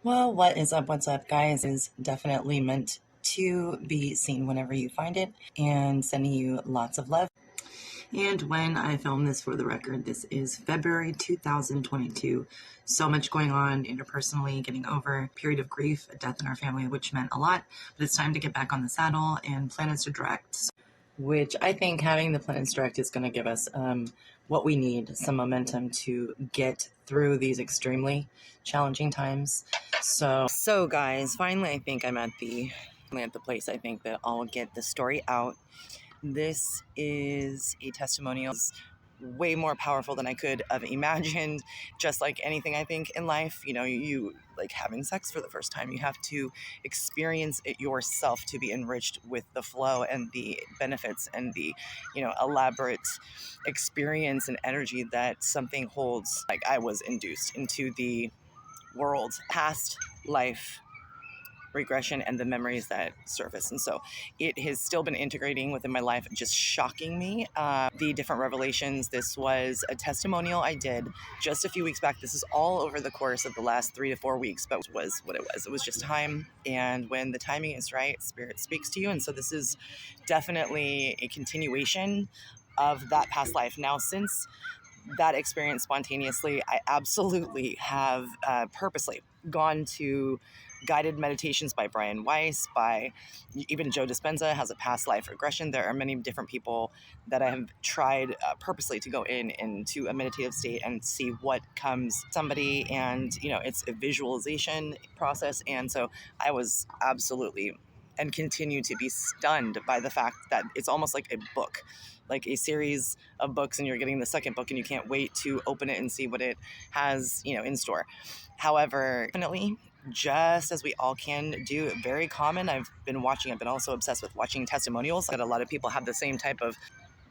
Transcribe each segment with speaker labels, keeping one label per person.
Speaker 1: Well, what is up? What's up, guys? Is definitely meant to be seen whenever you find it, and sending you lots of love. And when I film this, for the record, this is February 2022. So much going on interpersonally, getting over a period of grief, a death in our family, which meant a lot. But it's time to get back on the saddle and planets to direct, which I think having the planets direct is going to give us what we need, some momentum to get through these extremely challenging times. So guys, finally I think I'm at the place I think that I'll get the story out. This is a testimonial. It's way more powerful than I could have imagined. Just like anything I think in life, you like having sex for the first time, you have to experience it yourself to be enriched with the flow and the benefits and the elaborate experience and energy that something holds. Like, I was induced into the world, past life regression, and the memories that surface, and so it has still been integrating within my life, just shocking me, the different revelations. This was a testimonial I did just a few weeks back. This is all over the course of the last 3 to 4 weeks, but it was what it was just time, and when the timing is right, spirit speaks to you. And so this is definitely a continuation of that past life. Now, since that experience spontaneously, I absolutely have purposely gone to guided meditations by Brian Weiss, by even Joe Dispenza has a past life regression. There are many different people that I have tried purposely to go into a meditative state and see what comes somebody, and it's a visualization process. And so I was absolutely and continue to be stunned by the fact that it's almost like a book, like a series of books, and you're getting the second book and you can't wait to open it and see what it has, in store. However, definitely, just as we all can do, very common. I've been also obsessed with watching testimonials. That a lot of people have the same type of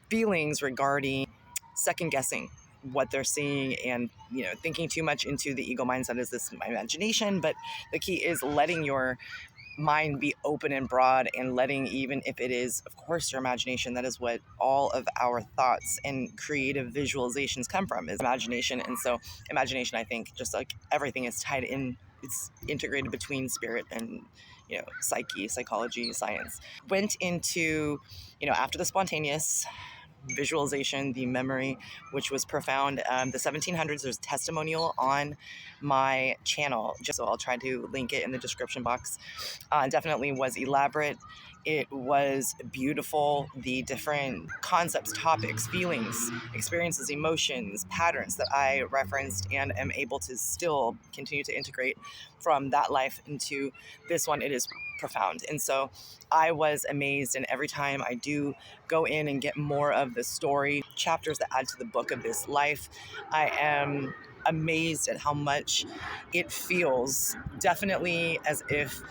Speaker 1: feelings regarding second guessing what they're seeing and, thinking too much into the ego mindset. Is this my imagination? But the key is letting your mind be open and broad, and letting, even if it is, of course, your imagination, that is what all of our thoughts and creative visualizations come from, is imagination. And so imagination, I think, just like everything, is tied in, it's integrated between spirit and psychology, science. Went into, after the spontaneous visualization, the memory, which was profound. The 1700's, there's a testimonial on my channel, just so I'll try to link it in the description box. Definitely was elaborate. It was beautiful. The different concepts, topics, feelings, experiences, emotions, patterns that I referenced and am able to still continue to integrate from that life into this one, it is profound. And so I was amazed, and every time I do go in and get more of the story, chapters that add to the book of this life, I am amazed at how much it feels, definitely as if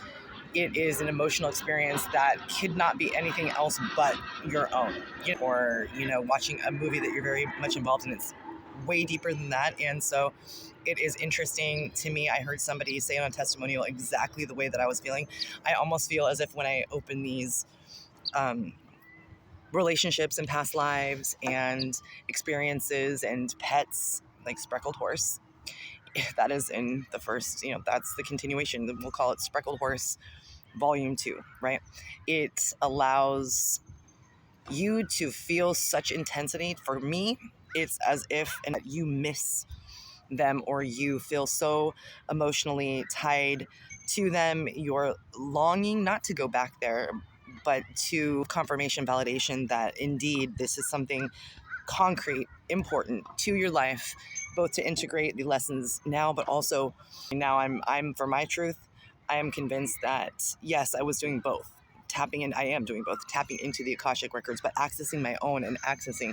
Speaker 1: it is an emotional experience that could not be anything else but your own, or watching a movie that you're very much involved in. It's way deeper than that. And so it is interesting to me. I heard somebody say on a testimonial exactly the way that I was feeling. I almost feel as if when I open these relationships and past lives and experiences and pets, like Spreckled Horse, that is in the first, that's the continuation. We'll call it Spreckled Horse Volume 2, right? It allows you to feel such intensity. For me, it's as if you miss them, or you feel so emotionally tied to them. You're longing not to go back there, but to confirmation, validation that indeed this is something concrete, important to your life, both to integrate the lessons now, but also now I'm for my truth, I am convinced that yes, I was doing both. I am doing both, tapping into the Akashic records, but accessing my own and accessing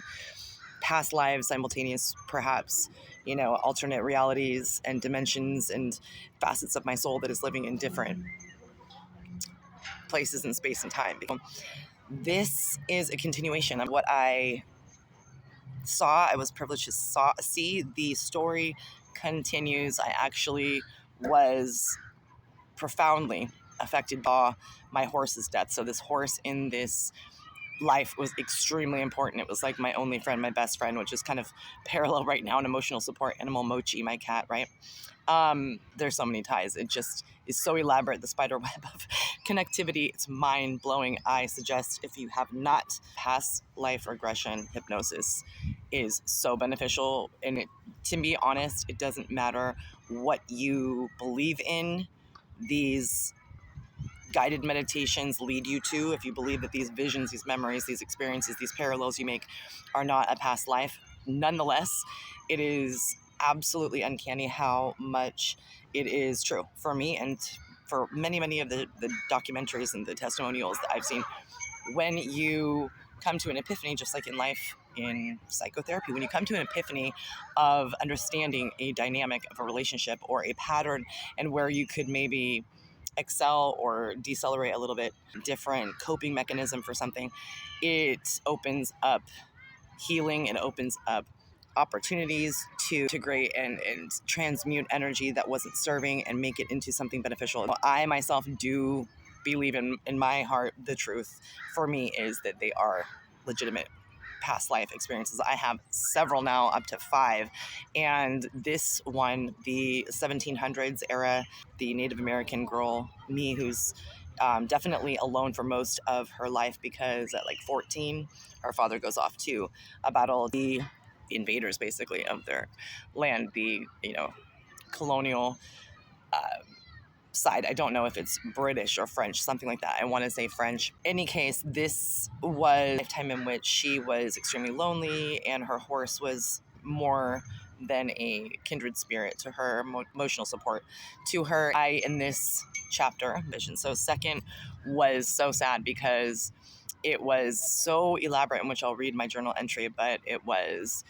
Speaker 1: past lives, simultaneous, perhaps, alternate realities and dimensions and facets of my soul that is living in different places in space and time. This is a continuation of what I saw. I was privileged to see. The story continues. I actually was profoundly affected by my horse's death. So this horse in this life was extremely important. It was like my only friend, my best friend, which is kind of parallel right now, an emotional support animal, Mochi, my cat, right? There's so many ties. It just is so elaborate, the spider web of connectivity. It's mind-blowing. I suggest, if you have not, past life regression hypnosis is so beneficial. And to be honest, it doesn't matter what you believe in. These guided meditations lead you to, if you believe that these visions, these memories, these experiences, these parallels you make are not a past life. Nonetheless, it is absolutely uncanny how much it is true for me and for many of the documentaries and the testimonials that I've seen. When you come to an epiphany, just like in life, in psychotherapy, when you come to an epiphany of understanding a dynamic of a relationship or a pattern, and where you could maybe excel or decelerate a little bit, different coping mechanism for something, it opens up healing and opens up opportunities to integrate and transmute energy that wasn't serving and make it into something beneficial. I myself do believe in my heart, the truth for me is that they are legitimate past life experiences. I have several now, up to 5. And this one, the 1700's era, the Native American girl, me, who's definitely alone for most of her life, because at like 14, her father goes off to a battle, the invaders basically of their land, the, colonial side. I don't know if it's British or French, something like that. I want to say French. In any case, this was a time in which she was extremely lonely, and her horse was more than a kindred spirit to her, emotional support to her. In this chapter, vision. So second was so sad because it was so elaborate, in which I'll read my journal entry, but it was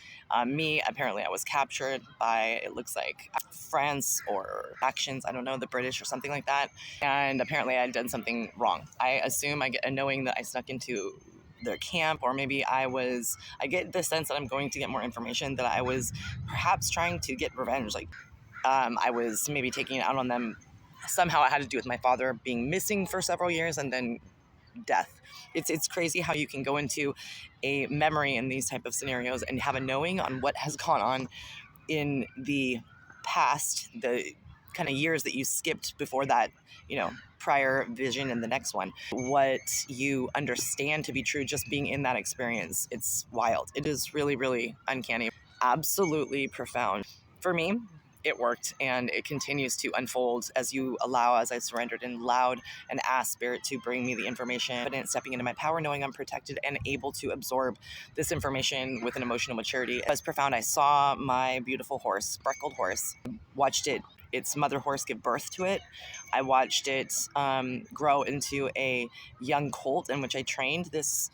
Speaker 1: me. Apparently I was captured by, it looks like, France or actions, I don't know, the British or something like that. And apparently I had done something wrong. I assume I get a knowing that I snuck into their camp, or maybe I get the sense that I'm going to get more information, that I was perhaps trying to get revenge. Like I was maybe taking it out on them. Somehow it had to do with my father being missing for several years and then death. It's crazy how you can go into a memory in these type of scenarios and have a knowing on what has gone on in the past, the kind of years that you skipped before that, prior vision and the next one, what you understand to be true just being in that experience. It's wild. It is really, really uncanny. Absolutely profound. For me, it worked, and it continues to unfold as I surrendered and allowed and asked Spirit to bring me the information, stepping into my power, knowing I'm protected and able to absorb this information with an emotional maturity. It was profound. I saw my beautiful horse, Spreckled horse, watched its mother horse give birth to it. I watched it grow into a young colt, in which I trained this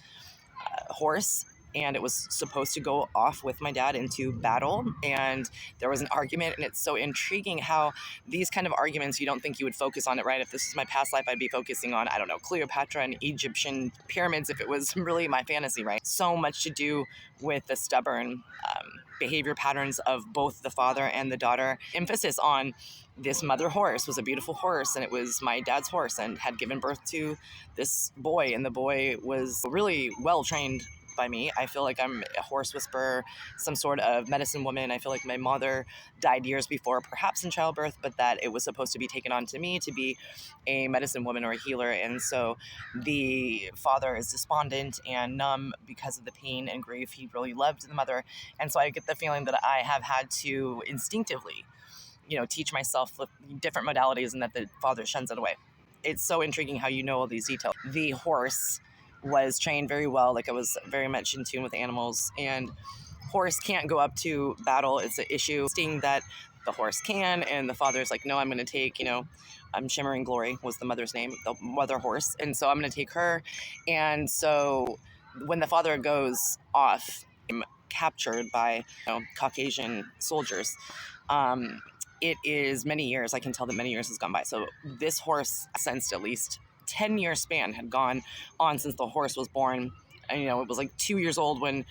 Speaker 1: horse, and it was supposed to go off with my dad into battle, and there was an argument. And it's so intriguing how these kind of arguments, you don't think you would focus on it, right? If this is my past life, I'd be focusing on, I don't know, Cleopatra and Egyptian pyramids if it was really my fantasy, right? So much to do with the stubborn behavior patterns of both the father and the daughter. Emphasis on this mother horse was a beautiful horse, and it was my dad's horse, and had given birth to this boy, and the boy was really well trained by me. I feel like I'm a horse whisperer, some sort of medicine woman. I feel like my mother died years before, perhaps in childbirth, but that it was supposed to be taken on to me to be a medicine woman or a healer. And so the father is despondent and numb because of the pain and grief. He really loved the mother. And so I get the feeling that I have had to instinctively, teach myself different modalities, and that the father shuns it away. It's so intriguing how you know all these details. The horse was trained very well. Like, I was very much in tune with animals, and horse can't go up to battle. It's an issue. Seeing that the horse can, and the father's like, no, I'm going to take, Shimmering Glory was the mother's name, the mother horse. And so I'm going to take her. And so when the father goes off, I'm captured by, Caucasian soldiers. It is many years. I can tell that many years has gone by. So this horse sensed at least 10-year span had gone on since the horse was born. And, it was like 2 years old when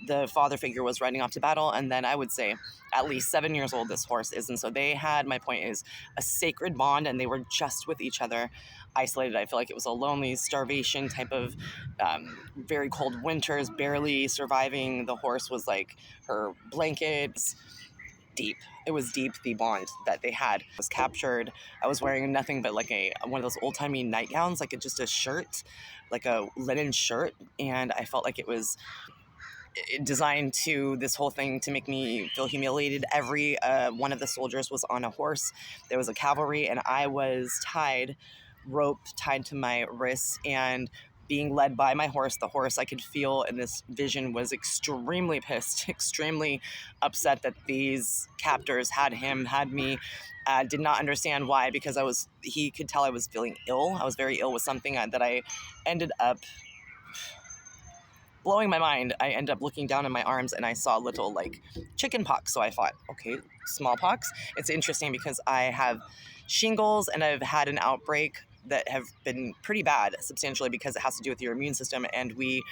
Speaker 1: the father figure was riding off to battle. And then I would say at least 7 years old this horse is. And so they had, my point is, a sacred bond, and they were just with each other, isolated. I feel like it was a lonely starvation type of very cold winters, barely surviving. The horse was like her blanket. deep. It was deep, the bond that they had. I was captured. I was wearing nothing but like one of those old-timey nightgowns, like just a shirt, like a linen shirt, and I felt like it was designed to this whole thing to make me feel humiliated. Every one of the soldiers was on a horse. There was a cavalry, and I was rope tied to my wrists, and being led by my horse. The horse I could feel in this vision was extremely pissed, extremely upset that these captors had me. Did not understand why, because he could tell I was feeling ill. I was very ill with something that I ended up blowing my mind. I ended up looking down in my arms and I saw little like chicken pox. So I thought, okay, smallpox. It's interesting because I have shingles and I've had an outbreak that have been pretty bad, substantially, because it has to do with your immune system. And we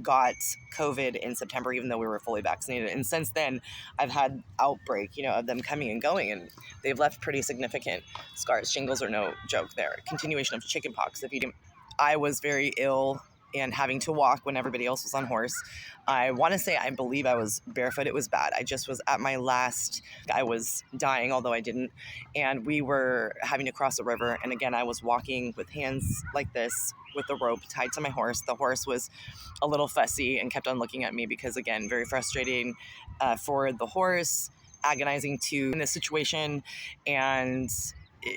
Speaker 1: got COVID in September, even though we were fully vaccinated. And since then, I've had outbreak, of them coming and going, and they've left pretty significant scars. Shingles are no joke. There, continuation of chickenpox. I was very ill and having to walk when everybody else was on horse. I want to say, I believe I was barefoot. It was bad. I just was at my last. I was dying, although I didn't. And we were having to cross a river. And again, I was walking with hands like this with the rope tied to my horse. The horse was a little fussy and kept on looking at me because, again, very frustrating for the horse, agonizing to in this situation, and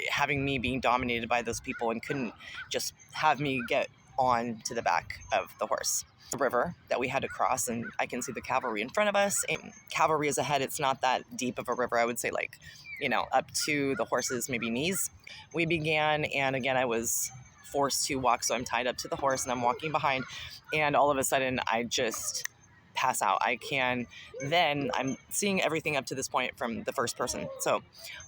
Speaker 1: having me being dominated by those people, and couldn't just have me get on to the back of the horse. The river that we had to cross, and I can see the cavalry in front of us, and cavalry is ahead. It's not that deep of a river. I would say up to the horse's maybe knees. We began, and again, I was forced to walk, so I'm tied up to the horse and I'm walking behind, and all of a sudden I just pass out. Then I'm seeing everything up to this point from the first person. So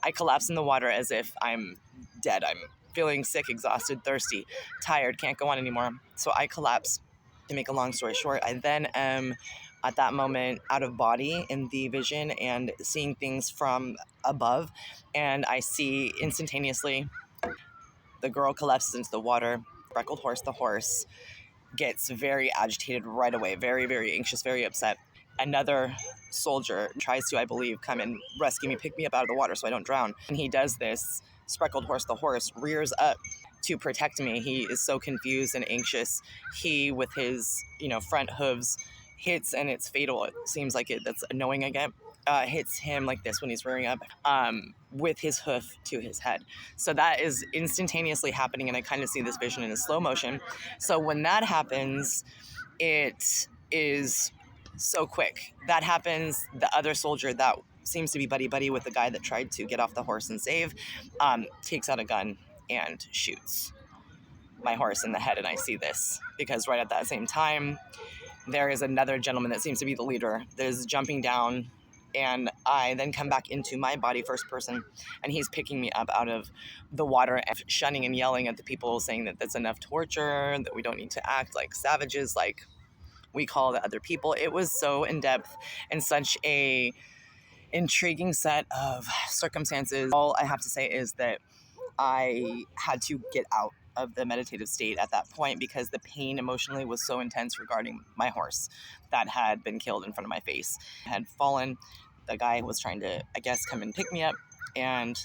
Speaker 1: I collapse in the water as if I'm dead. I'm feeling sick, exhausted, thirsty, tired, can't go on anymore. So I collapse. To make a long story short, I then am at that moment out of body in the vision and seeing things from above. And I see instantaneously the girl collapses into the water. Spreckled horse, the horse gets very agitated right away, very, very anxious, very upset. Another soldier tries to, I believe, come and rescue me, pick me up out of the water so I don't drown. And he does this. Spreckled horse, the horse, rears up to protect me. He is so confused and anxious. He, with his, front hooves, hits, and it's fatal. It seems like that's annoying again. Hits him like this when he's rearing up, with his hoof to his head. So that is instantaneously happening, and I kind of see this vision in a slow motion. So when that happens, it is so quick. That happens. The other soldier that seems to be buddy-buddy with the guy that tried to get off the horse and save, takes out a gun and shoots my horse in the head. And I see this because right at that same time, there is another gentleman that seems to be the leader that is jumping down, and I then come back into my body, first person, and he's picking me up out of the water and shunning and yelling at the people, saying that that's enough torture, that we don't need to act like savages like we call the other people. It was so in-depth and such a intriguing set of circumstances. All I have to say is that I had to get out of the meditative state at that point because the pain emotionally was so intense regarding my horse that had been killed in front of my face. I had fallen. The guy was trying to, I guess, come and pick me up, and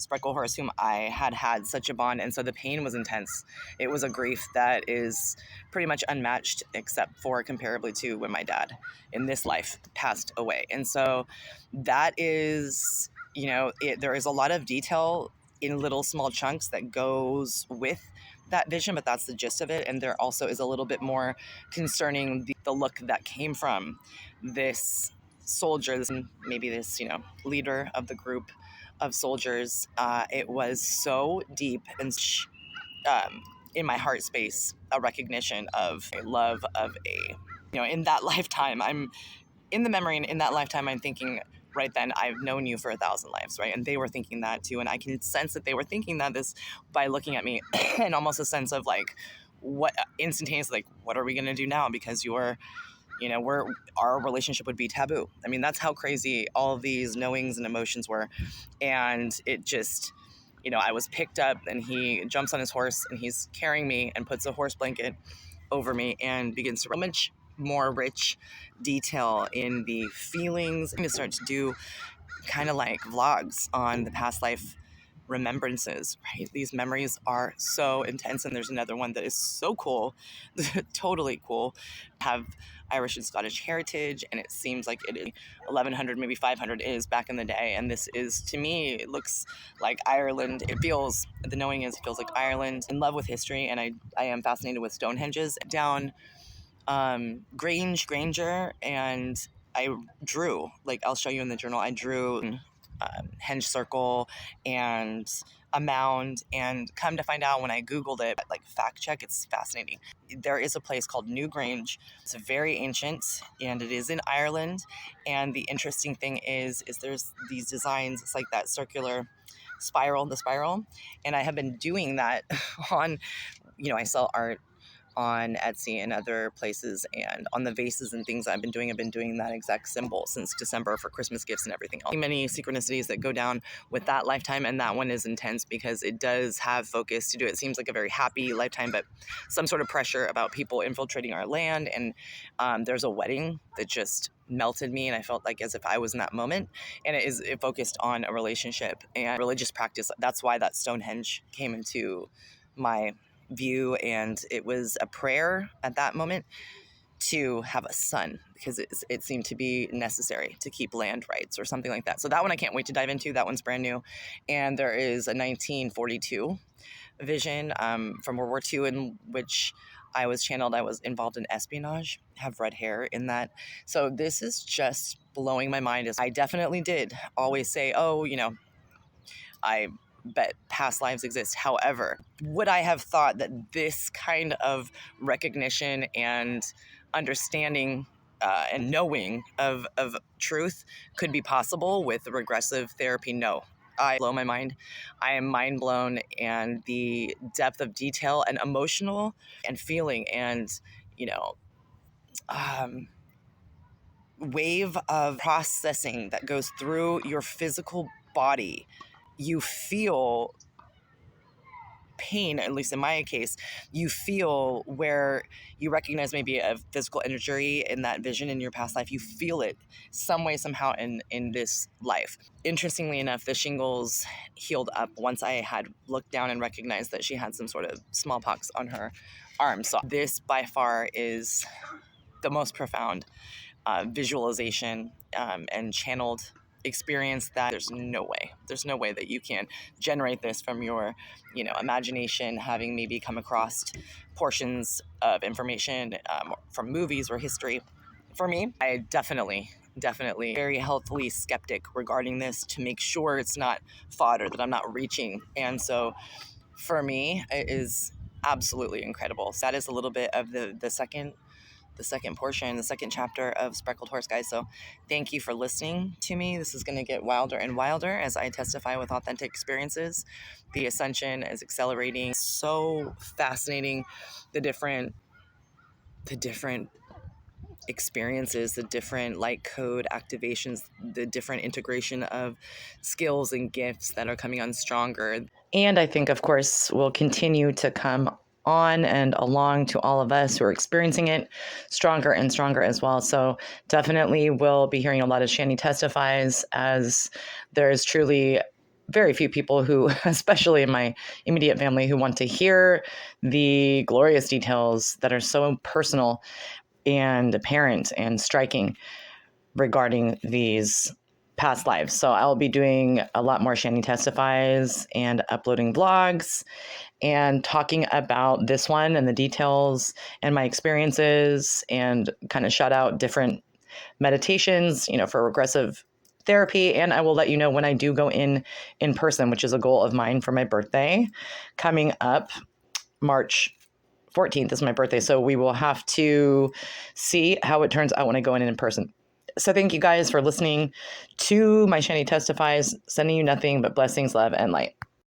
Speaker 1: Spreckled horse, whom I had such a bond, and so the pain was intense. It was a grief that is pretty much unmatched, except for comparably to when my dad in this life passed away. And so that is, there is a lot of detail in little small chunks that goes with that vision, but that's the gist of it. And there also is a little bit more concerning the look that came from this soldier, maybe this, leader of the group of soldiers. It was so deep and in my heart space, a recognition of a love of in that lifetime, I'm in the memory, and in that lifetime, I'm thinking, right then, I've known you for 1,000 lives, right? And they were thinking that too. And I can sense that they were thinking that this by looking at me, and almost a sense of what instantaneously, what are we going to do now? Because our relationship would be taboo. I mean, that's how crazy all of these knowings and emotions were. And it just, I was picked up, and he jumps on his horse, and he's carrying me and puts a horse blanket over me and begins to much more rich detail in the feelings. I'm going to start to do kind of like vlogs on the past life remembrances, right? These memories are so intense. And there's another one that is so cool, totally cool. Have Irish and Scottish heritage, and it seems like it is 1100, maybe 500 is back in the day. And this is, to me, it looks like Ireland. It feels, the knowing is, it feels like Ireland. In love with history, and I am fascinated with Stonehenges. Down Granger, and I drew, like I'll show you in the journal, I drew henge circle and a mound, and come to find out when I Googled it, like fact check, it's fascinating. There is a place called Newgrange. It's very ancient, and it is in Ireland. And the interesting thing is there's these designs, it's like that circular spiral, the spiral. And I have been doing that on, I sell art on Etsy and other places, and on the vases and things I've been doing that exact symbol since December for Christmas gifts and everything else. Many synchronicities that go down with that lifetime, and that one is intense because it does have focus to do. It seems like a very happy lifetime, but some sort of pressure about people infiltrating our land, and there's a wedding that just melted me, and I felt like as if I was in that moment. And it focused on a relationship and religious practice. That's why that Stonehenge came into my view, and it was a prayer at that moment to have a son, because it seemed to be necessary to keep land rights or something like that. So that one I can't wait to dive into. That one's brand new. And there is a 1942 vision from World War II in which I was channeled. I was involved in espionage, have red hair in that. So this is just blowing my mind. I definitely did always say, oh, I bet past lives exist. However, would I have thought that this kind of recognition and understanding and knowing of truth could be possible with regressive therapy? No. I blow my mind. I am mind blown, and the depth of detail and emotional and feeling and, wave of processing that goes through your physical body. You feel pain, at least in my case, you feel where you recognize maybe a physical injury in that vision in your past life. You feel it some way, somehow in this life. Interestingly enough, the shingles healed up once I had looked down and recognized that she had some sort of smallpox on her arm. So this by far is the most profound visualization and channeled experience that there's no way that you can generate this from your imagination, having maybe come across portions of information from movies or history. For me, I definitely very healthily skeptic regarding this to make sure it's not fodder, that I'm not reaching. And so for me, it is absolutely incredible. So that is a little bit of the second portion, the second chapter of Spreckled Horse, guys. So thank you for listening to me. This is going to get wilder and wilder as I testify with authentic experiences. The ascension is accelerating. So fascinating. The different experiences, the different light code activations, the different integration of skills and gifts that are coming on stronger. And I think, of course, will continue to come on and along to all of us who are experiencing it stronger and stronger as well. So definitely we'll be hearing a lot of Shanny Testifies, as there's truly very few people who, especially in my immediate family, who want to hear the glorious details that are so personal and apparent and striking regarding these past lives. So I'll be doing a lot more Shanny Testifies and uploading vlogs and talking about this one and the details and my experiences, and kind of shout out different meditations, for regressive therapy. And I will let you know when I do go in person, which is a goal of mine for my birthday coming up. March 14th is my birthday. So we will have to see how it turns out when I go in person. So thank you guys for listening to my Shanny Testifies, sending you nothing but blessings, love, and light.